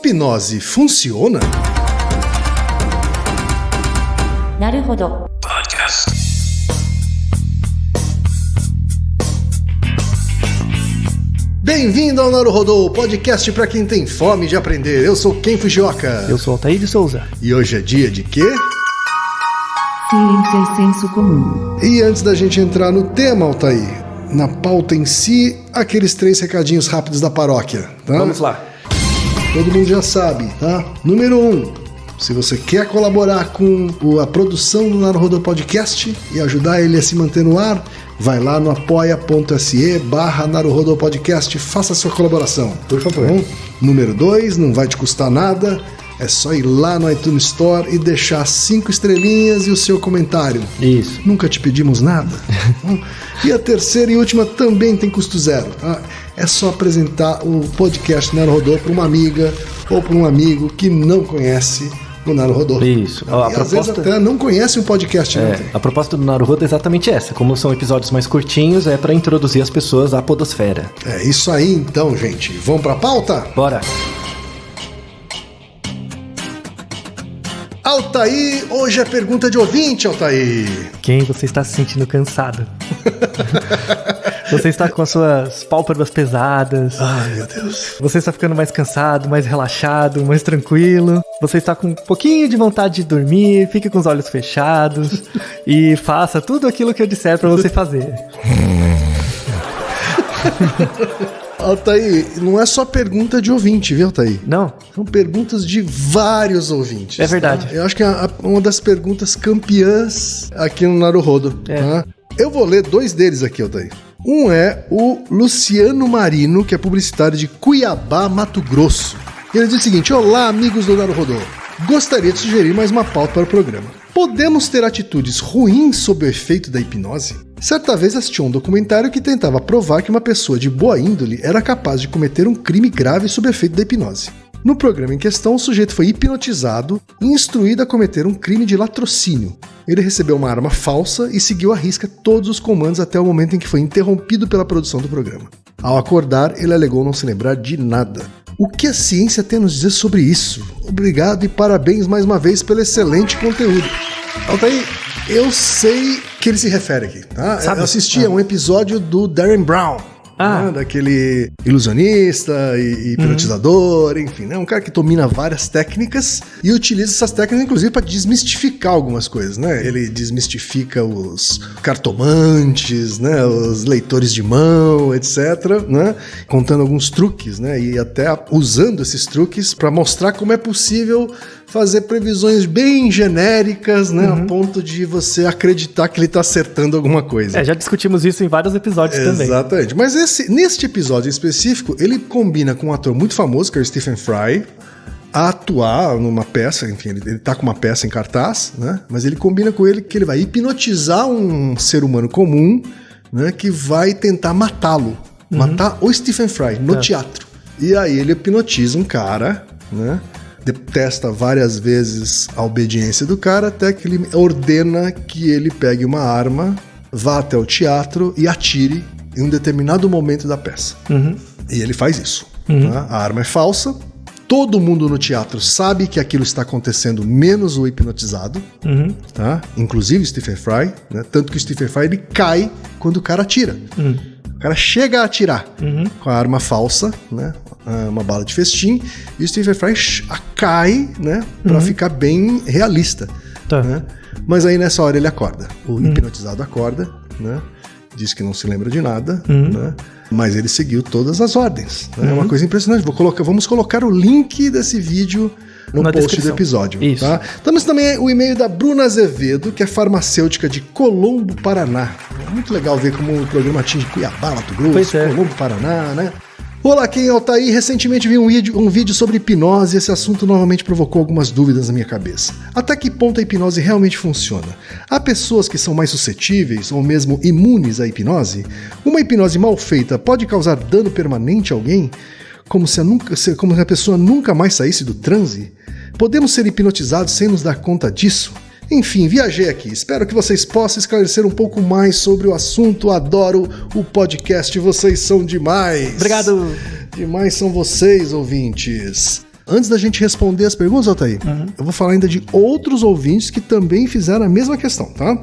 hipnose funciona? Naruhodo. Bem-vindo ao Naruhodo, podcast para quem tem fome de aprender. Eu sou Ken Fujioka. Eu sou Altair de Souza. E hoje é dia de quê? Ciência e senso comum. E antes da gente entrar no tema, Altair, na pauta em si, aqueles 3 recadinhos rápidos da paróquia, tá? Vamos lá. Todo mundo já sabe, tá? Número 1, se você quer colaborar com a produção do Naruhodo Podcast e ajudar ele a se manter no ar, vai lá no apoia.se/Naruhodo Podcast, faça a sua colaboração, por favor. Tá? Número 2, não vai te custar nada, é só ir lá no iTunes Store e deixar 5 estrelinhas e o seu comentário. Isso. Nunca te pedimos nada. E a terceira e última também tem custo zero, tá? É só apresentar o podcast Naruhodo para uma amiga ou para um amigo que não conhece o Naruhodo. Isso. Às vezes até não conhece o podcast. A proposta do Naruhodo é exatamente essa. Como são episódios mais curtinhos, é para introduzir as pessoas à podosfera. É isso aí então, gente. Vamos para a pauta? Bora. Altair, hoje é pergunta de ouvinte, Altair. Quem você está se sentindo cansado? Você está com as suas pálpebras pesadas. Ai, meu Deus. Você está ficando mais cansado, mais relaxado, mais tranquilo. Você está com um pouquinho de vontade de dormir. Fique com os olhos fechados e faça tudo aquilo que eu disser para você fazer. Altair, não é só pergunta de ouvinte, viu, Altair? Não. São perguntas de vários ouvintes. É verdade. Tá? Eu acho que é uma das perguntas campeãs aqui no Naruhodo. É. Tá? Eu vou ler 2 deles aqui, Altair. Um é o Luciano Marino, que é publicitário de Cuiabá, Mato Grosso. Ele diz o seguinte: olá, amigos do Naruhodo. Gostaria de sugerir mais uma pauta para o programa. Podemos ter atitudes ruins sob o efeito da hipnose? Certa vez assisti um documentário que tentava provar que uma pessoa de boa índole era capaz de cometer um crime grave sob o efeito da hipnose. No programa em questão, o sujeito foi hipnotizado e instruído a cometer um crime de latrocínio. Ele recebeu uma arma falsa e seguiu à risca todos os comandos até o momento em que foi interrompido pela produção do programa. Ao acordar, ele alegou não se lembrar de nada. O que a ciência tem a nos dizer sobre isso? Obrigado e parabéns mais uma vez pelo excelente conteúdo. Altair, eu sei que ele se refere aqui, tá? Sabe? Eu assisti a um episódio do Darren Brown. Né, daquele ilusionista e hipnotizador, enfim, né? Um cara que domina várias técnicas e utiliza essas técnicas, inclusive, para desmistificar algumas coisas, né? Ele desmistifica os cartomantes, né? Os leitores de mão, etc., né? Contando alguns truques, né? E até usando esses truques para mostrar como é possível fazer previsões bem genéricas, né? A ponto de você acreditar que ele está acertando alguma coisa. Já discutimos isso em vários episódios também. Exatamente. Mas neste episódio específico, ele combina com um ator muito famoso, que é o Stephen Fry, a atuar numa peça, enfim, ele tá com uma peça em cartaz, né? Mas ele combina com ele que ele vai hipnotizar um ser humano comum, né? Que vai tentar matá-lo. Matar o Stephen Fry no teatro. E aí ele hipnotiza um cara, né? Testa várias vezes a obediência do cara, até que ele ordena que ele pegue uma arma, vá até o teatro e atire em um determinado momento da peça. E ele faz isso. Tá? A arma é falsa, todo mundo no teatro sabe que aquilo está acontecendo, menos o hipnotizado, tá? Inclusive o Stephen Fry, né? Tanto que o Stephen Fry ele cai quando o cara atira. O cara chega a atirar com a arma falsa, né? Uma bala de festim, e o Stephen Fry cai, né? Pra ficar bem realista. Tá. Né? Mas aí nessa hora ele acorda. O hipnotizado acorda, né? Diz que não se lembra de nada, né? Mas ele seguiu todas as ordens. Né? É uma coisa impressionante. Vamos colocar o link desse vídeo no post descrição do episódio. Isso. Tá? Temos também o e-mail da Bruna Azevedo, que é farmacêutica de Colombo, Paraná. É muito legal ver como o programa atinge Cuiabá, Mato Grosso, Colombo, Paraná, né? Olá, quem é o Altair? Recentemente vi um vídeo sobre hipnose e esse assunto novamente provocou algumas dúvidas na minha cabeça. Até que ponto a hipnose realmente funciona? Há pessoas que são mais suscetíveis ou mesmo imunes à hipnose? Uma hipnose mal feita pode causar dano permanente a alguém? Como se a pessoa nunca mais saísse do transe? Podemos ser hipnotizados sem nos dar conta disso? Enfim, viajei aqui. Espero que vocês possam esclarecer um pouco mais sobre o assunto. Adoro o podcast. Vocês são demais. Obrigado. Demais são vocês, ouvintes. Antes da gente responder as perguntas, Altair, eu vou falar ainda de outros ouvintes que também fizeram a mesma questão, tá?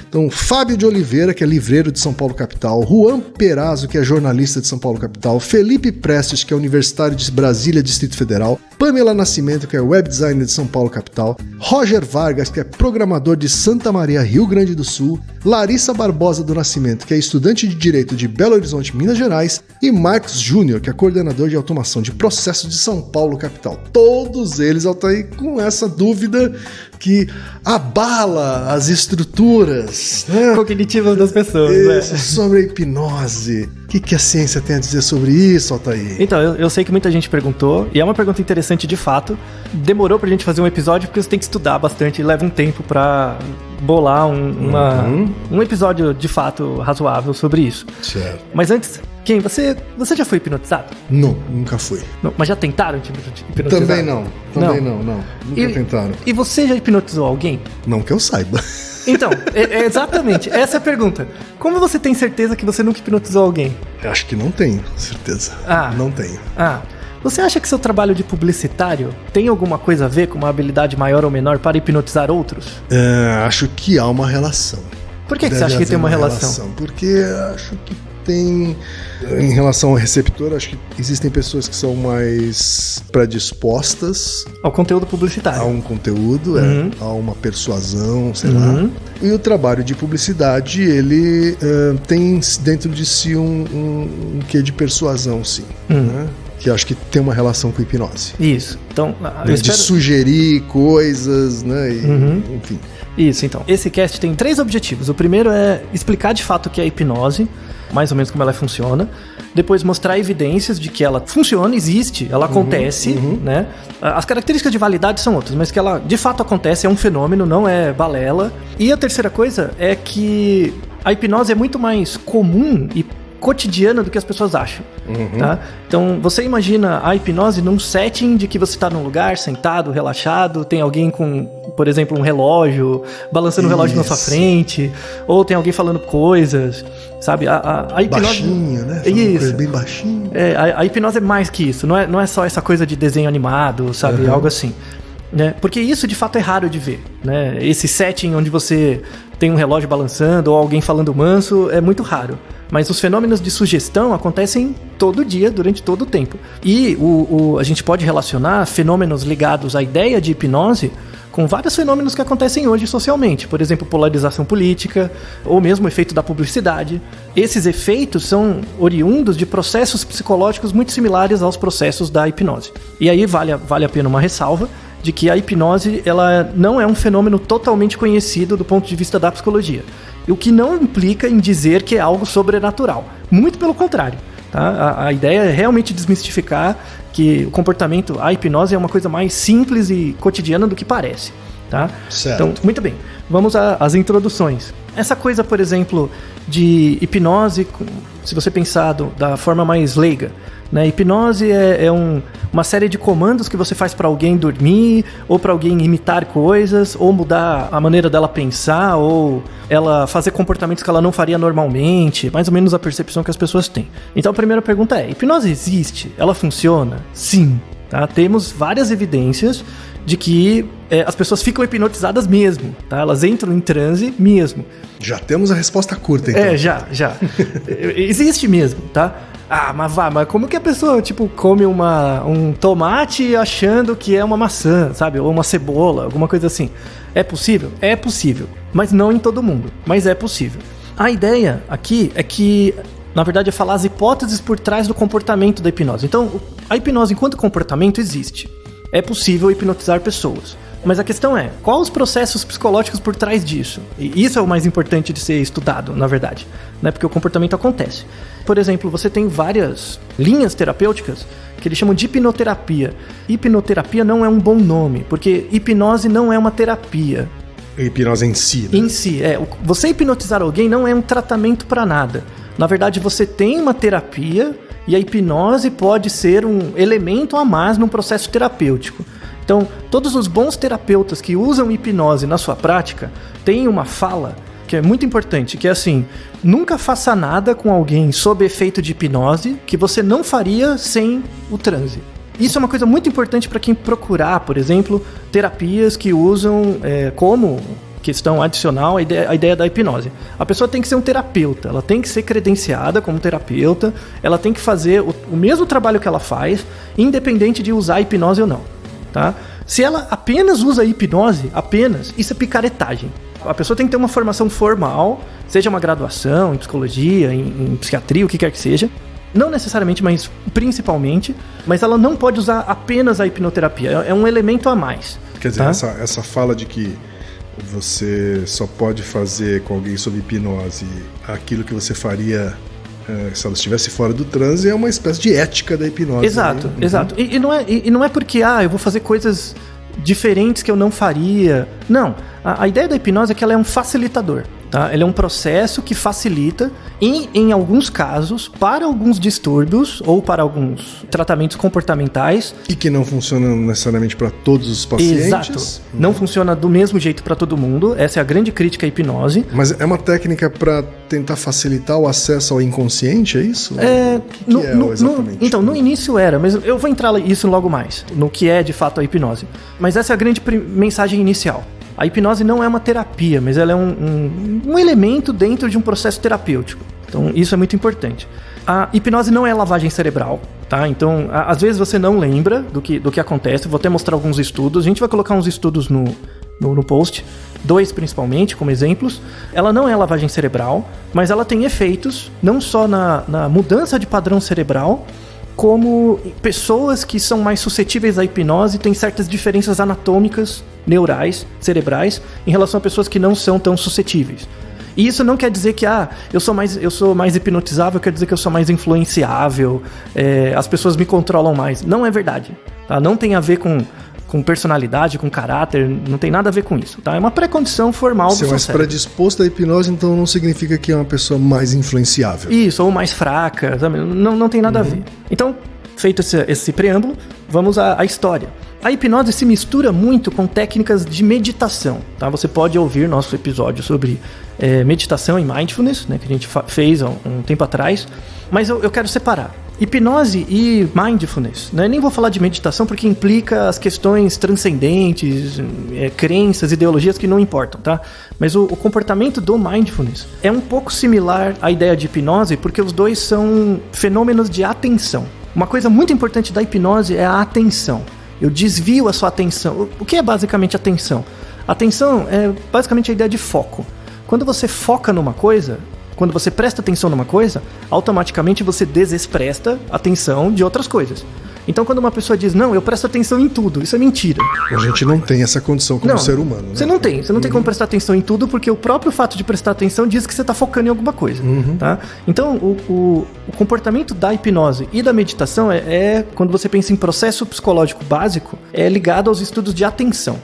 Então, Fábio de Oliveira, que é livreiro de São Paulo Capital, Juan Perazzo, que é jornalista de São Paulo Capital, Felipe Prestes, que é universitário de Brasília, Distrito Federal, Pamela Nascimento, que é web designer de São Paulo Capital, Roger Vargas, que é programador de Santa Maria, Rio Grande do Sul, Larissa Barbosa do Nascimento, que é estudante de Direito de Belo Horizonte, Minas Gerais, e Marcos Júnior, que é coordenador de automação de processos de São Paulo Capital. Todos eles, Altair, com essa dúvida que abala as estruturas, né, cognitivas das pessoas, isso, sobre a hipnose. O que a ciência tem a dizer sobre isso, Altair? Então, eu sei que muita gente perguntou, e é uma pergunta interessante de fato. Demorou pra gente fazer um episódio, porque você tem que estudar bastante e leva um tempo pra bolar um episódio de fato razoável sobre isso. Certo. Mas antes, Ken, você já foi hipnotizado? Não, nunca fui. Não, mas já tentaram te hipnotizar? Também não. Nunca tentaram. E você já hipnotizou alguém? Não que eu saiba. Então, exatamente, essa é a pergunta. Como você tem certeza que você nunca hipnotizou alguém? Eu acho que não tenho certeza. Não tenho. Você acha que seu trabalho de publicitário tem alguma coisa a ver com uma habilidade maior ou menor para hipnotizar outros? Acho que há uma relação. Por que você acha que tem uma relação? Porque acho que tem... Em relação ao receptor, acho que existem pessoas que são mais predispostas ao conteúdo publicitário. A um conteúdo, a uma persuasão, sei lá. E o trabalho de publicidade, ele tem dentro de si um quê de persuasão, sim. Né? Que eu acho que tem uma relação com hipnose. Isso. Então, de sugerir coisas, né? Enfim. Isso, então. Esse cast tem 3 objetivos. O primeiro é explicar de fato o que é hipnose, mais ou menos como ela funciona. Depois mostrar evidências de que ela funciona, existe, ela acontece, né? As características de validade são outras, mas que ela de fato acontece, é um fenômeno, não é balela. E a terceira coisa é que a hipnose é muito mais comum e cotidiana do que as pessoas acham, tá? Então, você imagina a hipnose num setting de que você está num lugar, sentado, relaxado, tem alguém com, por exemplo, um relógio, balançando um relógio na sua frente, ou tem alguém falando coisas, sabe? A hipnose... Baixinho, né? Isso. Bem baixinho. A hipnose é mais que isso, não é só essa coisa de desenho animado, sabe? Algo assim. Né? Porque isso de fato é raro de ver, né? Esse setting onde você tem um relógio balançando ou alguém falando manso é muito raro. Mas os fenômenos de sugestão acontecem todo dia, durante todo o tempo. E a gente pode relacionar fenômenos ligados à ideia de hipnose com vários fenômenos que acontecem hoje socialmente. Por exemplo, polarização política, ou mesmo o efeito da publicidade. Esses efeitos são oriundos de processos psicológicos muito similares aos processos da hipnose. E aí vale a pena uma ressalva de que a hipnose ela não é um fenômeno totalmente conhecido do ponto de vista da psicologia. O que não implica em dizer que é algo sobrenatural. Muito pelo contrário. Tá? A ideia é realmente desmistificar que o comportamento, a hipnose é uma coisa mais simples e cotidiana do que parece. Tá? Certo. Então, muito bem. Vamos às introduções. Essa coisa, por exemplo, de hipnose, se você pensar da forma mais leiga, né? Hipnose é uma série de comandos que você faz para alguém dormir, ou para alguém imitar coisas, ou mudar a maneira dela pensar, ou ela fazer comportamentos que ela não faria normalmente, mais ou menos a percepção que as pessoas têm. Então a primeira pergunta é: hipnose existe? Ela funciona? Sim. Tá? Temos várias evidências de que as pessoas ficam hipnotizadas mesmo, tá? Elas entram em transe mesmo. Já temos a resposta curta, então. Já. Existe mesmo, tá? Mas como que a pessoa, come um tomate achando que é uma maçã, sabe? Ou uma cebola, alguma coisa assim. É possível? É possível. Mas não em todo mundo. Mas é possível. A ideia aqui é que, na verdade, é falar as hipóteses por trás do comportamento da hipnose. Então, a hipnose enquanto comportamento existe. É possível hipnotizar pessoas. Mas a questão é, quais os processos psicológicos por trás disso? E isso é o mais importante de ser estudado, na verdade, né? Porque o comportamento acontece. Por exemplo, você tem várias linhas terapêuticas que eles chamam de hipnoterapia. Hipnoterapia não é um bom nome, porque hipnose não é uma terapia. Hipnose em si, né? Em si, você hipnotizar alguém não é um tratamento para nada. Na verdade, você tem uma terapia e a hipnose pode ser um elemento a mais num processo terapêutico. Então, todos os bons terapeutas que usam hipnose na sua prática têm uma fala que é muito importante, que é assim: nunca faça nada com alguém sob efeito de hipnose que você não faria sem o transe. Isso é uma coisa muito importante para quem procurar, por exemplo, terapias que usam como questão adicional a ideia da hipnose. A pessoa tem que ser um terapeuta, ela tem que ser credenciada como terapeuta, ela tem que fazer o mesmo trabalho que ela faz, independente de usar a hipnose ou não, tá? Se ela apenas usa a hipnose, isso é picaretagem. A pessoa tem que ter uma formação formal, seja uma graduação em psicologia, em psiquiatria, o que quer que seja. Não necessariamente, mas principalmente. Mas ela não pode usar apenas a hipnoterapia. É um elemento a mais. Quer dizer, essa fala de que você só pode fazer com alguém sob hipnose aquilo que você faria se ela estivesse fora do transe, é uma espécie de ética da hipnose. Exato, exato. E não é porque eu vou fazer coisas diferentes que eu não faria. Não. A ideia da hipnose é que ela é um facilitador. Tá? Ele é um processo que facilita, em alguns casos, para alguns distúrbios ou para alguns tratamentos comportamentais. E que não funciona necessariamente para todos os pacientes. Exato. Não funciona do mesmo jeito para todo mundo. Essa é a grande crítica à hipnose. Mas é uma técnica para tentar facilitar o acesso ao inconsciente, é isso? Exatamente? Então, no início era, mas eu vou entrar nisso logo mais, no que é de fato a hipnose. Mas essa é a grande mensagem inicial. A hipnose não é uma terapia, mas ela é um elemento dentro de um processo terapêutico. Então, isso é muito importante. A hipnose não é lavagem cerebral, tá? Então, às vezes você não lembra do que acontece. Eu vou até mostrar alguns estudos. A gente vai colocar uns estudos no post, 2 principalmente, como exemplos. Ela não é lavagem cerebral, mas ela tem efeitos não só na mudança de padrão cerebral, como pessoas que são mais suscetíveis à hipnose têm certas diferenças anatômicas, neurais, cerebrais, em relação a pessoas que não são tão suscetíveis. E isso não quer dizer que eu sou mais hipnotizável, quer dizer que eu sou mais influenciável, as pessoas me controlam mais. Não é verdade. Tá? Não tem a ver com personalidade, com caráter, não tem nada a ver com isso, tá? É uma pré-condição formal do seu cérebro. Se é mais predisposto à hipnose, então não significa que é uma pessoa mais influenciável. Isso, ou mais fraca, sabe? Não tem nada a ver. Então, feito esse preâmbulo, vamos à história. A hipnose se mistura muito com técnicas de meditação, tá? Você pode ouvir nosso episódio sobre meditação e mindfulness, né, que a gente fez há um tempo atrás, mas eu quero separar hipnose e mindfulness, né? Nem vou falar de meditação porque implica as questões transcendentes, crenças, ideologias que não importam, tá? Mas o comportamento do mindfulness é um pouco similar à ideia de hipnose porque os dois são fenômenos de atenção. Uma coisa muito importante da hipnose é a atenção. Eu desvio a sua atenção. O que é basicamente atenção? Atenção é basicamente a ideia de foco. Quando você foca numa coisa, quando você presta atenção numa coisa, automaticamente você despresta atenção de outras coisas. Então, quando uma pessoa diz, não, eu presto atenção em tudo, isso é mentira. A gente não tem essa condição como ser humano. Né? Você não tem como prestar atenção em tudo, porque o próprio fato de prestar atenção diz que você está focando em alguma coisa. Tá? Então, o comportamento da hipnose e da meditação quando você pensa em processo psicológico básico, é ligado aos estudos de atenção.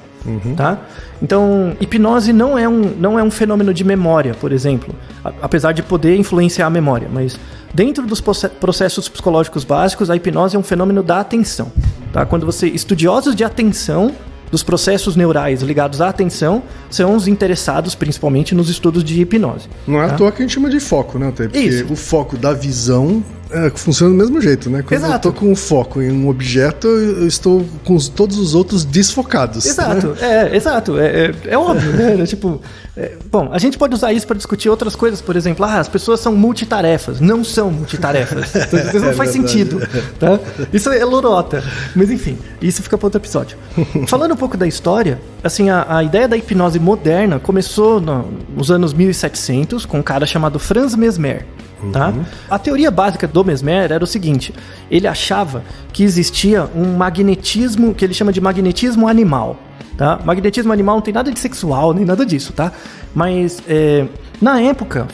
Tá? Então, hipnose não é um fenômeno de memória, por exemplo, apesar de poder influenciar a memória, mas dentro dos processos psicológicos básicos, a hipnose é um fenômeno da atenção, tá? Quando estudiosos de atenção, dos processos neurais ligados à atenção, são os interessados principalmente nos estudos de hipnose. Não é à toa que a gente chama de foco, né? Até porque isso. O foco da visão funciona do mesmo jeito, né? Quando eu tô com o foco em um objeto, eu estou com todos os outros desfocados. Exato, né? Exato. É óbvio, né? Tipo, bom, a gente pode usar isso para discutir outras coisas, por exemplo, as pessoas são multitarefas. Não são multitarefas. Isso não faz sentido, tá? Isso é lorota. Mas enfim, isso fica para outro episódio. Falando um pouco da história, assim, a ideia da hipnose moderna começou nos anos 1700 com um cara chamado Franz Mesmer. Tá? A teoria básica do Mesmer era o seguinte: ele achava que existia um magnetismo que ele chama de magnetismo animal. Tá? Magnetismo animal não tem nada de sexual nem nada disso, tá? Mas na época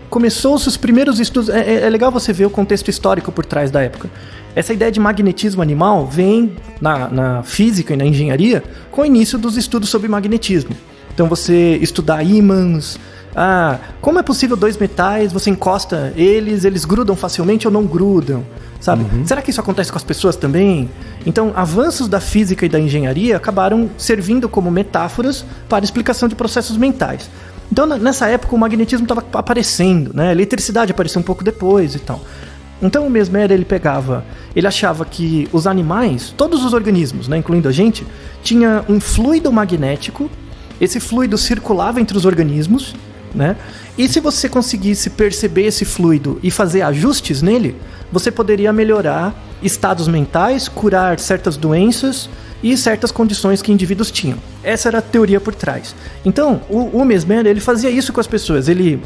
começou-se os primeiros estudos. É legal você ver o contexto histórico por trás da época. Essa ideia de magnetismo animal vem na física e na engenharia com o início dos estudos sobre magnetismo. Então você estudar ímãs. Como é possível 2 metais, você encosta eles grudam facilmente ou não grudam, sabe? Será que isso acontece com as pessoas também? Então, avanços da física e da engenharia acabaram servindo como metáforas para a explicação de processos mentais. Então, nessa época, o magnetismo estava aparecendo, né? A eletricidade apareceu um pouco depois e tal. Então o Mesmer, ele achava que os animais, todos os organismos, né, incluindo a gente, tinha um fluido magnético, esse fluido circulava entre os organismos, né? E se você conseguisse perceber esse fluido e fazer ajustes nele, você poderia melhorar estados mentais, curar certas doenças e certas condições que indivíduos tinham. Essa era a teoria por trás. Então, o Mesmer, ele fazia isso com as pessoas. Ele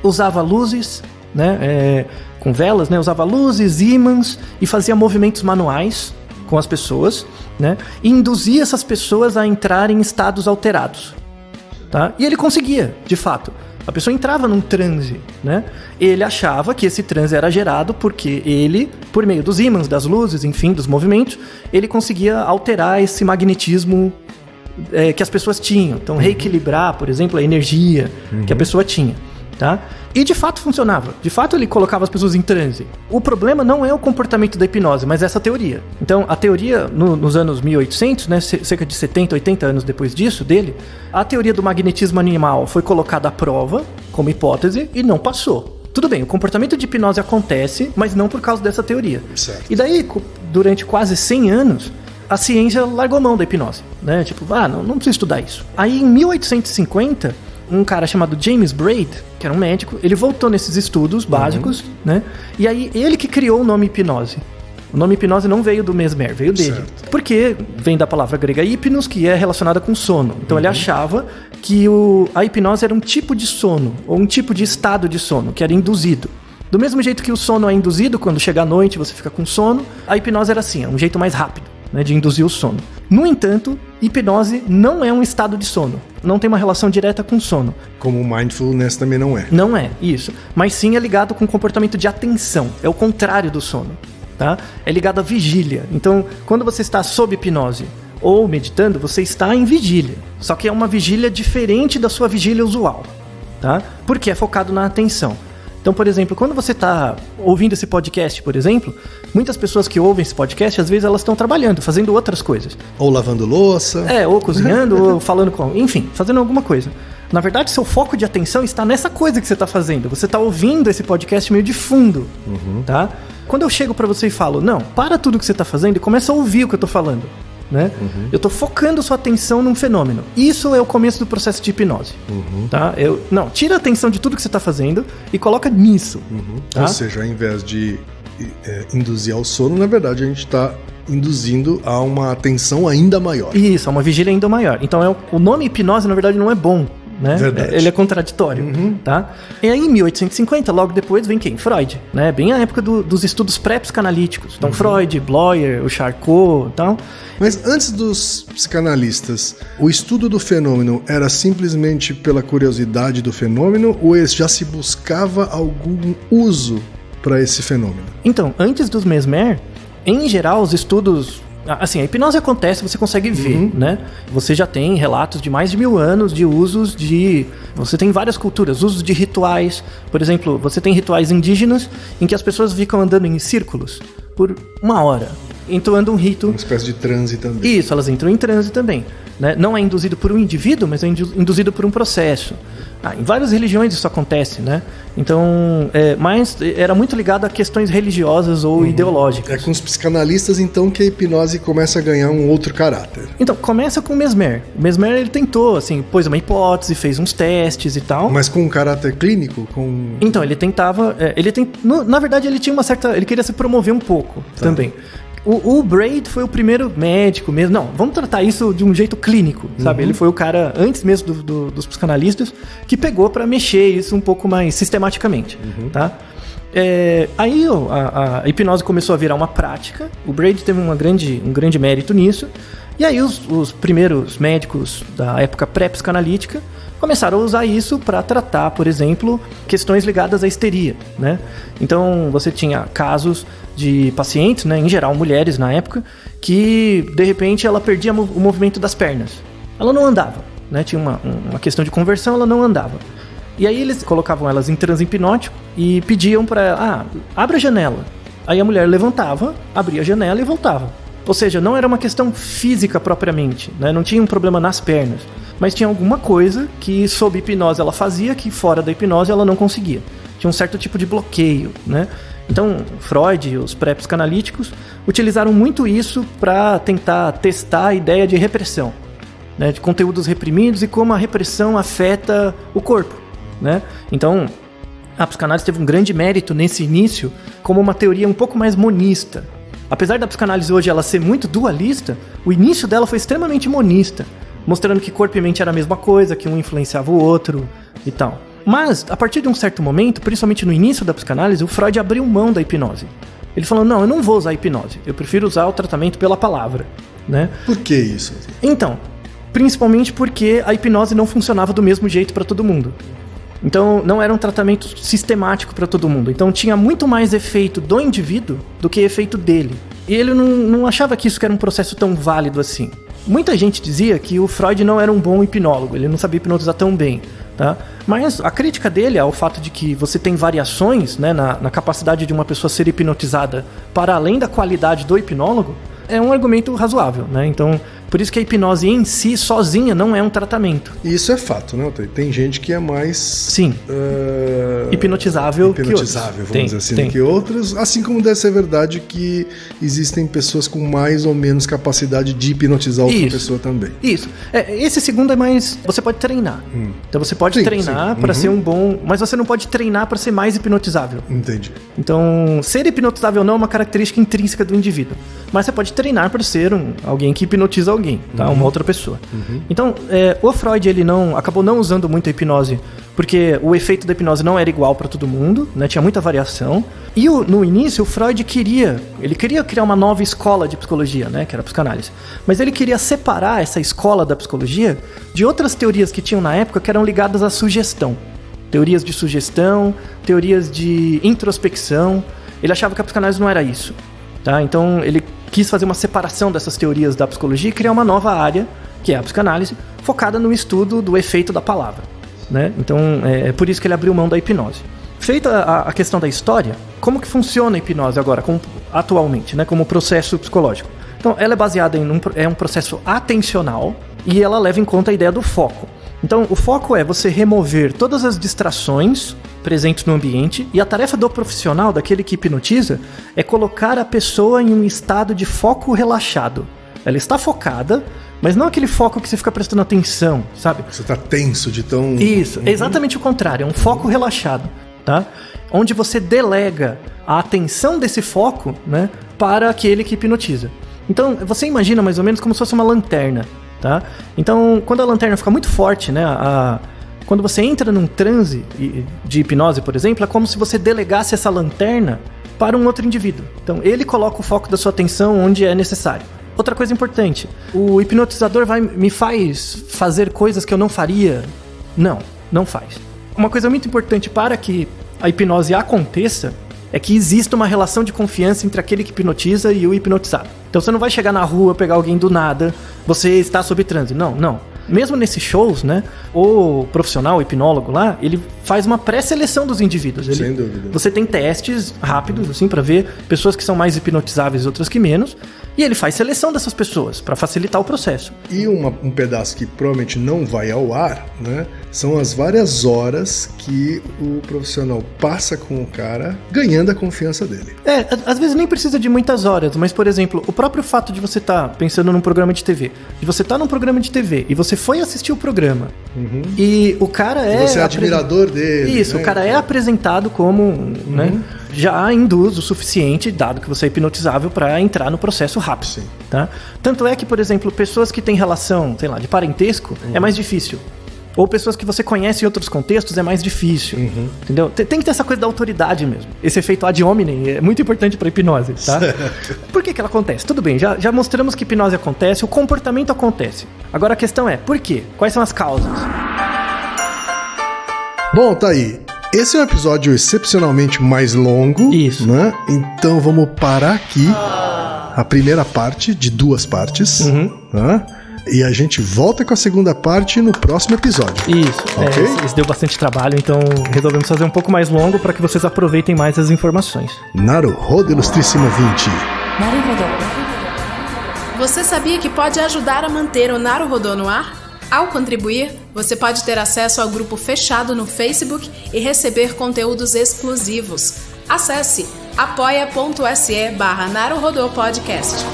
usava luzes, né, com velas, né, usava luzes, ímãs e fazia movimentos manuais com as pessoas, né, e induzia essas pessoas a entrarem em estados alterados. Tá? E ele conseguia, de fato. A pessoa entrava num transe, né? Ele achava que esse transe era gerado porque ele, por meio dos ímãs, das luzes, enfim, dos movimentos, ele conseguia alterar esse magnetismo que as pessoas tinham. Então, reequilibrar, por exemplo, a energia que a pessoa tinha. Tá? E de fato funcionava. De fato ele colocava as pessoas em transe. O problema não é o comportamento da hipnose, mas essa teoria. Então a teoria nos anos 1800, né, cerca de 70, 80 anos depois disso, a teoria do magnetismo animal foi colocada à prova como hipótese e não passou. Tudo bem, o comportamento de hipnose acontece, mas não por causa dessa teoria. Certo. E daí, durante quase 100 anos, a ciência largou mão da hipnose, né? Tipo, não precisa estudar isso. Aí em 1850, um cara chamado James Braid, que era um médico, ele voltou nesses estudos básicos, né? E aí ele que criou o nome hipnose. O nome hipnose não veio do Mesmer, veio dele. Certo. Porque vem da palavra grega hipnos, que é relacionada com sono. Então ele achava que a hipnose era um tipo de sono, ou um tipo de estado de sono, que era induzido. Do mesmo jeito que o sono é induzido, quando chega a noite você fica com sono, a hipnose era assim, é um jeito mais rápido, né, de induzir o sono. No entanto, hipnose não é um estado de sono. Não tem uma relação direta com sono. Como o mindfulness também não é. Não é, isso. Mas sim é ligado com o comportamento de atenção. É o contrário do sono. Tá? É ligado à vigília. Então, quando você está sob hipnose ou meditando, você está em vigília. Só que é uma vigília diferente da sua vigília usual. Tá? Porque é focado na atenção. Então, por exemplo, quando você está ouvindo esse podcast, por exemplo, muitas pessoas que ouvem esse podcast, às vezes elas estão trabalhando, fazendo outras coisas. Ou lavando louça. Ou cozinhando, ou falando com... Enfim, fazendo alguma coisa. Na verdade, seu foco de atenção está nessa coisa que você está fazendo. Você está ouvindo esse podcast meio de fundo, tá? Quando eu chego para você e falo, não, para tudo que você está fazendo e começa a ouvir o que eu estou falando, né? Eu estou focando sua atenção num fenômeno. Isso é o começo do processo de hipnose, tá? Tira a atenção de tudo que você está fazendo e coloca nisso. Tá? Ou seja, ao invés de induzir ao sono, na verdade a gente está induzindo a uma atenção ainda maior. Isso, a uma vigília ainda maior. Então o nome hipnose, na verdade, não é bom. Né? Ele é contraditório, tá? E aí em 1850, logo depois vem quem? Freud, né? Bem a época dos estudos pré-psicanalíticos. Então Freud, Bloyer, o Charcot e tal. Mas antes dos psicanalistas, o estudo do fenômeno era simplesmente pela curiosidade do fenômeno ou já se buscava algum uso para esse fenômeno? Então, antes dos Mesmer, em geral, os estudos... Assim, a hipnose acontece, você consegue ver, né? Você já tem relatos de mais de 1000 anos de usos de... Você tem várias culturas, usos de rituais. Por exemplo, você tem rituais indígenas em que as pessoas ficam andando em círculos por 1 hora, entoando um rito. Uma espécie de transe também. Isso, elas entram em transe também. Né? Não é induzido por um indivíduo, mas é induzido por um processo. Em várias religiões isso acontece, né? Então, mas era muito ligado a questões religiosas ou ideológicas. É com os psicanalistas, então, que a hipnose começa a ganhar um outro caráter. Então, começa com o Mesmer. O Mesmer, ele tentou, assim, pôs uma hipótese, fez uns testes e tal. Mas com um caráter clínico? Então, ele tentava... na verdade, ele tinha uma certa... Ele queria se promover um pouco também. O Braid foi o primeiro médico mesmo. Não, vamos tratar isso de um jeito clínico, sabe? Ele foi o cara, antes mesmo dos psicanalistas, que pegou para mexer isso um pouco mais sistematicamente, tá? Aí a hipnose começou a virar uma prática. O Braid teve um grande mérito nisso. E aí os primeiros médicos da época pré-psicanalítica começaram a usar isso para tratar, por exemplo, questões ligadas à histeria, né? Então, você tinha casos de pacientes, né, em geral mulheres na época, que de repente ela perdia o movimento das pernas. Ela não andava, né? Tinha uma questão de conversão, ela não andava. E aí eles colocavam elas em transe hipnótico e pediam para ela, abra a janela. Aí a mulher levantava, abria a janela e voltava. Ou seja, não era uma questão física propriamente, né? Não tinha um problema nas pernas, mas tinha alguma coisa que sob hipnose ela fazia que fora da hipnose ela não conseguia. Tinha um certo tipo de bloqueio, né? Então, Freud e os pré-psicanalíticos utilizaram muito isso para tentar testar a ideia de repressão, né, de conteúdos reprimidos e como a repressão afeta o corpo, né? Então, a psicanálise teve um grande mérito nesse início como uma teoria um pouco mais monista. Apesar da psicanálise hoje ela ser muito dualista, o início dela foi extremamente monista, mostrando que corpo e mente era a mesma coisa, que um influenciava o outro e tal. Mas, a partir de um certo momento, principalmente no início da psicanálise, o Freud abriu mão da hipnose. Ele falou, não, eu não vou usar a hipnose, eu prefiro usar o tratamento pela palavra, né? Por que isso? Então, principalmente porque a hipnose não funcionava do mesmo jeito para todo mundo. Então, não era um tratamento sistemático para todo mundo. Então, tinha muito mais efeito do indivíduo do que efeito dele. E ele não achava que isso era um processo tão válido assim. Muita gente dizia que o Freud não era um bom hipnólogo, ele não sabia hipnotizar tão bem, tá? Mas a crítica dele ao fato de que você tem variações, né, na capacidade de uma pessoa ser hipnotizada para além da qualidade do hipnólogo, é um argumento razoável, né? Então, por isso que a hipnose em si, sozinha, não é um tratamento. E isso é fato, né? Tem gente que é mais... Sim. Hipnotizável que outros. Vamos dizer assim, que outros. Assim como deve ser verdade que existem pessoas com mais ou menos capacidade de hipnotizar outra pessoa também. Isso. Esse segundo é mais... Você pode treinar. Então você pode treinar para ser um bom... Mas você não pode treinar para ser mais hipnotizável. Entendi. Então, ser hipnotizável não é uma característica intrínseca do indivíduo. Mas você pode treinar para ser alguém que hipnotiza alguém, tá? Uma outra pessoa. Então, o Freud ele acabou não usando muito a hipnose porque o efeito da hipnose não era igual para todo mundo, né? Tinha muita variação. E no início o Freud queria criar uma nova escola de psicologia, né? Que era a psicanálise. Mas ele queria separar essa escola da psicologia de outras teorias que tinham na época que eram ligadas à sugestão. Teorias de sugestão, teorias de introspecção. Ele achava que a psicanálise não era isso, tá? Então ele quis fazer uma separação dessas teorias da psicologia e criar uma nova área, que é a psicanálise, focada no estudo do efeito da palavra, né? Então, é por isso que ele abriu mão da hipnose. Feita a questão da história, como que funciona a hipnose agora, atualmente, né? Como processo psicológico? Então, ela é baseada em um processo atencional e ela leva em conta a ideia do foco. Então, o foco é você remover todas as distrações presentes no ambiente e a tarefa do profissional, daquele que hipnotiza, é colocar a pessoa em um estado de foco relaxado. Ela está focada, mas não aquele foco que você fica prestando atenção, sabe? Você está tenso de tão... Isso, é exatamente o contrário, é um foco relaxado, tá? Onde você delega a atenção desse foco, né, para aquele que hipnotiza. Então, você imagina mais ou menos como se fosse uma lanterna, tá? Então, quando a lanterna fica muito forte, né, quando você entra num transe de hipnose, por exemplo, é como se você delegasse essa lanterna para um outro indivíduo. Então, ele coloca o foco da sua atenção onde é necessário. Outra coisa importante, o hipnotizador me faz fazer coisas que eu não faria? Não faz. Uma coisa muito importante para que a hipnose aconteça é que exista uma relação de confiança entre aquele que hipnotiza e o hipnotizado. Então você não vai chegar na rua, pegar alguém do nada, você está sob transe. Não. Mesmo nesses shows, né, o profissional, o hipnólogo lá, ele faz uma pré-seleção dos indivíduos. Sem dúvida. Você tem testes rápidos, assim, para ver pessoas que são mais hipnotizáveis e outras que menos, e ele faz seleção dessas pessoas para facilitar o processo. E um pedaço que provavelmente não vai ao ar, né, são as várias horas que o profissional passa com o cara ganhando a confiança dele. Às vezes nem precisa de muitas horas, mas, por exemplo, o próprio fato de você estar pensando num programa de TV, de você estar num programa de TV e você foi assistir o programa e o cara você é admirador dele. Isso, né? O cara é apresentado como, né, já induz o suficiente, dado que você é hipnotizável, para entrar no processo rápido. Sim. Tá? Tanto é que, por exemplo, pessoas que têm relação, sei lá, de parentesco, é mais difícil. Ou pessoas que você conhece em outros contextos é mais difícil, entendeu? Tem que ter essa coisa da autoridade mesmo. Esse efeito ad hominem é muito importante para hipnose, tá? Por que ela acontece? Tudo bem, já mostramos que hipnose acontece, o comportamento acontece. Agora a questão é, por quê? Quais são as causas? Bom, tá aí. Esse é um episódio excepcionalmente mais longo. Isso. Né? Então vamos parar aqui a primeira parte de 2 partes. Tá? E a gente volta com a segunda parte no próximo episódio. Isso, ok? Isso deu bastante trabalho, então resolvemos fazer um pouco mais longo para que vocês aproveitem mais as informações. Naruhodo, ilustríssimo ouvinte. Naruhodo. Você sabia que pode ajudar a manter o Naruhodo no ar? Ao contribuir, você pode ter acesso ao grupo fechado no Facebook e receber conteúdos exclusivos. Acesse apoia.se/naruhodô podcast.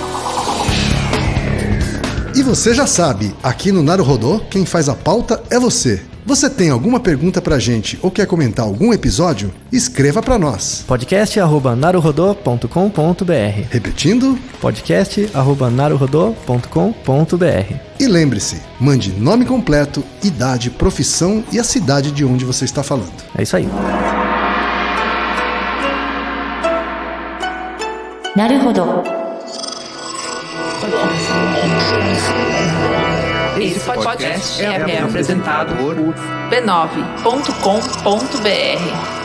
E você já sabe, aqui no Naruhodô, quem faz a pauta é você. Você tem alguma pergunta pra gente ou quer comentar algum episódio? Escreva pra nós. podcast@naruhodô.com.br. Repetindo? podcast@naruhodô.com.br. E lembre-se, mande nome completo, idade, profissão e a cidade de onde você está falando. É isso aí. なるほど。 Esse podcast é apresentado por b9.com.br.